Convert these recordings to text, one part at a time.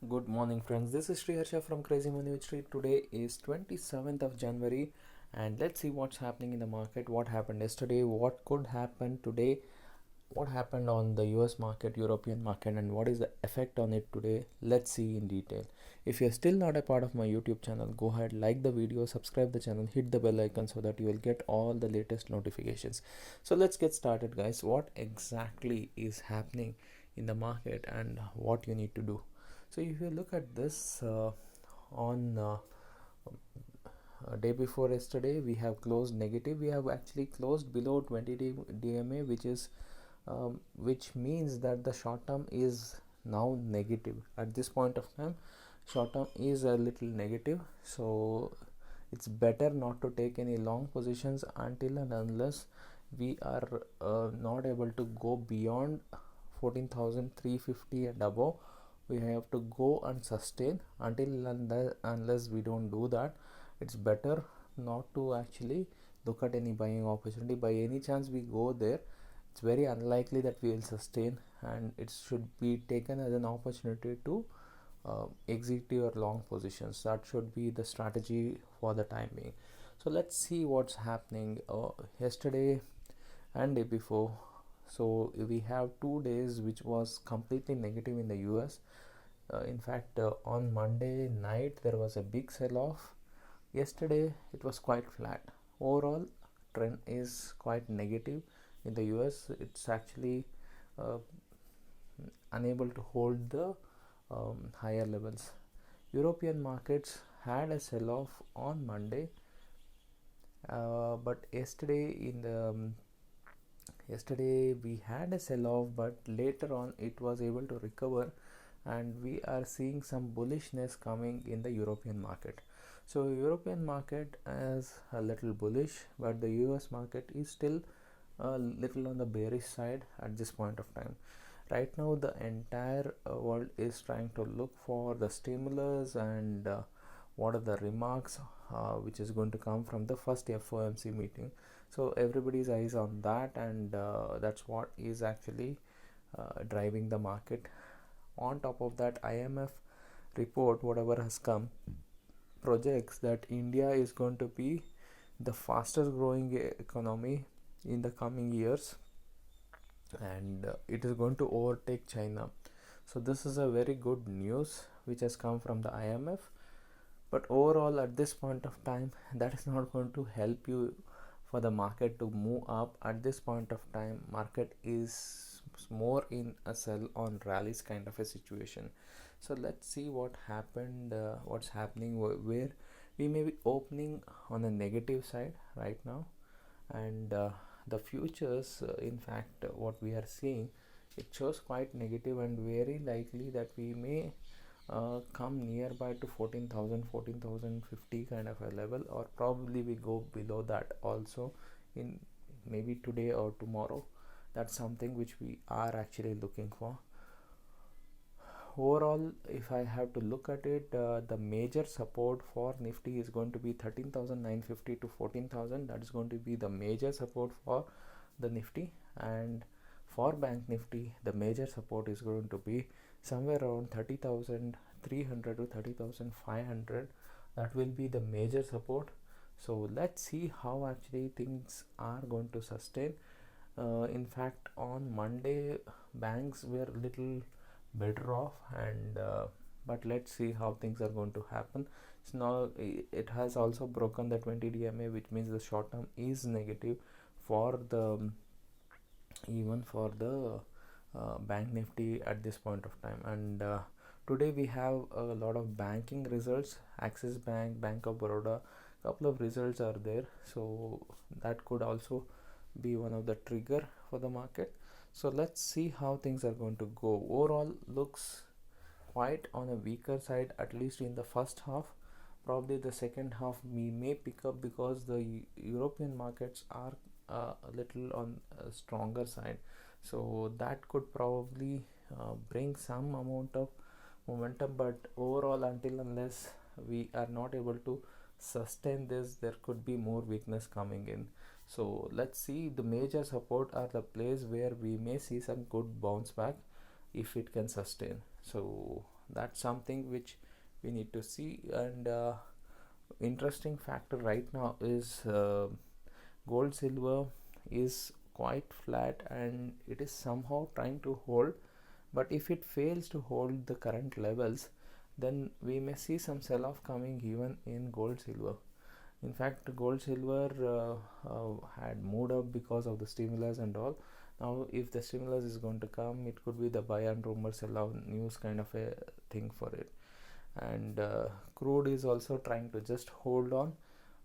Good morning, friends. This is Sri Harsha from Crazy Money with Sri. Today is 27th of January, and let's see what's happening in the market. What happened yesterday? What could happen today? What happened on the US market, European market, and what is the effect on it today? Let's see in detail. If you're still not a part of my YouTube channel, go ahead, like the video, subscribe the channel, hit the bell icon so that you will get all the latest notifications. So let's get started, guys. What exactly is happening in the market and what you need to do? So if you look at this on day before yesterday, we have closed negative. We have actually closed below 20 DMA, which means that the short term is now negative at this point of time. Short term is a little negative, so it's better not to take any long positions until and unless we are not able to go beyond 14,350 and above. We have to go and sustain until and unless we don't do that. It's better not to actually look at any buying opportunity. By any chance we go there, it's very unlikely that we will sustain, and it should be taken as an opportunity to exit your long positions. That should be the strategy for the time being. So let's see what's happening yesterday and day before. So we have 2 days which was completely negative in the US. In fact, on Monday night there was a big sell off. Yesterday it was quite flat. Overall trend is quite negative in the US. It's actually uh, unable to hold the higher levels. European markets had a sell off on Monday, but yesterday we had a sell off, but later on it was able to recover, and we are seeing some bullishness coming in the European market. So European market is a little bullish, but the US market is still a little on the bearish side at this point of time. Right now the entire world is trying to look for the stimulus and what are the remarks which is going to come from the first FOMC meeting. So everybody's eyes on that, and that's what is actually driving the market. On top of that, IMF report, whatever has come, projects that India is going to be the fastest growing economy in the coming years, and it is going to overtake China. So this is a very good news which has come from the IMF. But overall at this point of time, that is not going to help you for the market to move up. At this point of time, market is more in a sell on rallies kind of a situation. So let's see what's happening, where we may be opening on a negative side right now, and the futures, in fact, what we are seeing, it shows quite negative, and very likely that we may come nearby to 14,000, 14,050 kind of a level, or probably we go below that also in maybe today or tomorrow. That's something which we are actually looking for. Overall, if I have to look at it, the major support for Nifty is going to be 13,950 to 14,000. That is going to be the major support for the Nifty, and for Bank Nifty the major support is going to be somewhere around 30,300 to 30,500. That will be the major support. So let's see how actually things are going to sustain. In fact, on Monday banks were little better off, and but let's see how things are going to happen. So now it has also broken the 20 DMA, which means the short term is negative for the even for the Bank Nifty at this point of time. And today we have a lot of banking results. Axis Bank, Bank of Baroda, couple of results are there, so that could also be one of the trigger for the market. So let's see how things are going to go. Overall looks quite on a weaker side, at least in the first half. Probably the second half we may pick up, because the European markets are a little on a stronger side, so that could probably bring some amount of momentum. But overall, until unless we are not able to sustain this, there could be more weakness coming in. So let's see, the major support are the place where we may see some good bounce back if it can sustain. So that's something which we need to see. And interesting factor right now is gold silver is quite flat and it is somehow trying to hold, but if it fails to hold the current levels, then we may see some sell off coming even in gold silver. In fact, gold silver had moved up because of the stimulus and all. Now if the stimulus is going to come, it could be the buy and rumor sell off news kind of a thing for it. And crude is also trying to just hold on,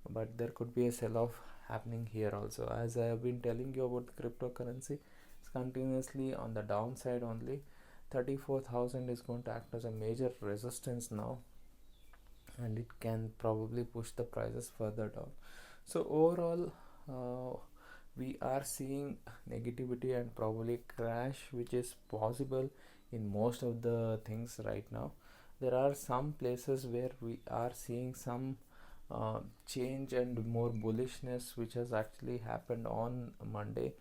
but there could be a sell off happening here also. As I have been telling you about the cryptocurrency, it's continuously on the downside only. 34,000 is going to act as a major resistance now, and it can probably push the prices further down. So overall, we are seeing negativity and probably crash, which is possible in most of the things right now. There are some places where we are seeing some change and more bullishness, which has actually happened on Monday,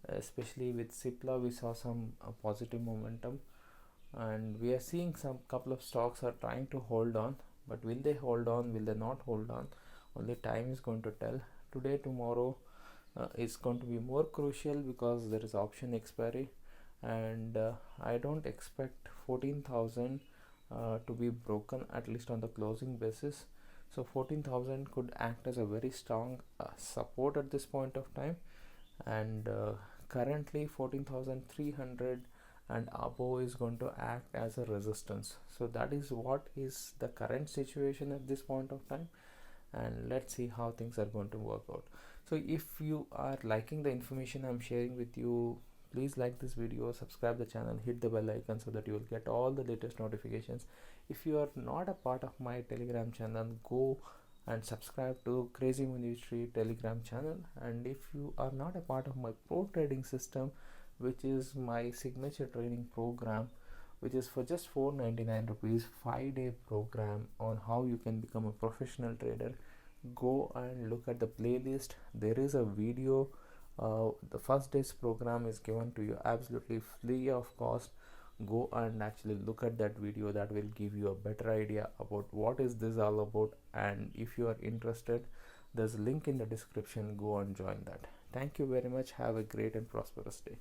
especially with Cipla. We saw some positive momentum, and we are seeing some couple of stocks are trying to hold on, but will they hold on, will they not hold on? Only time is going to tell. Today, tomorrow is going to be more crucial because there is option expiry, and I don't expect 14,000 to be broken, at least on the closing basis. So 14,000 could act as a very strong support at this point of time, and currently 14,300 and above is going to act as a resistance. So that is what is the current situation at this point of time, and let's see how things are going to work out. So if you are liking the information I'm sharing with you, please like this video, subscribe the channel, hit the bell icon so that you will get all the latest notifications. If you are not a part of my Telegram channel, go and subscribe to Crazy Money Tree Telegram channel. And if you are not a part of my pro trading system, which is my signature training program, which is for just 499 rupees, 5-day program on how you can become a professional trader, go and look at the playlist. There is a video. The first day's program is given to you absolutely free of cost. Go and actually look at that video. That will give you a better idea about what is this all about, and if you are interested, there's a link in the description. Go and join that. Thank you very much. Have a great and prosperous day.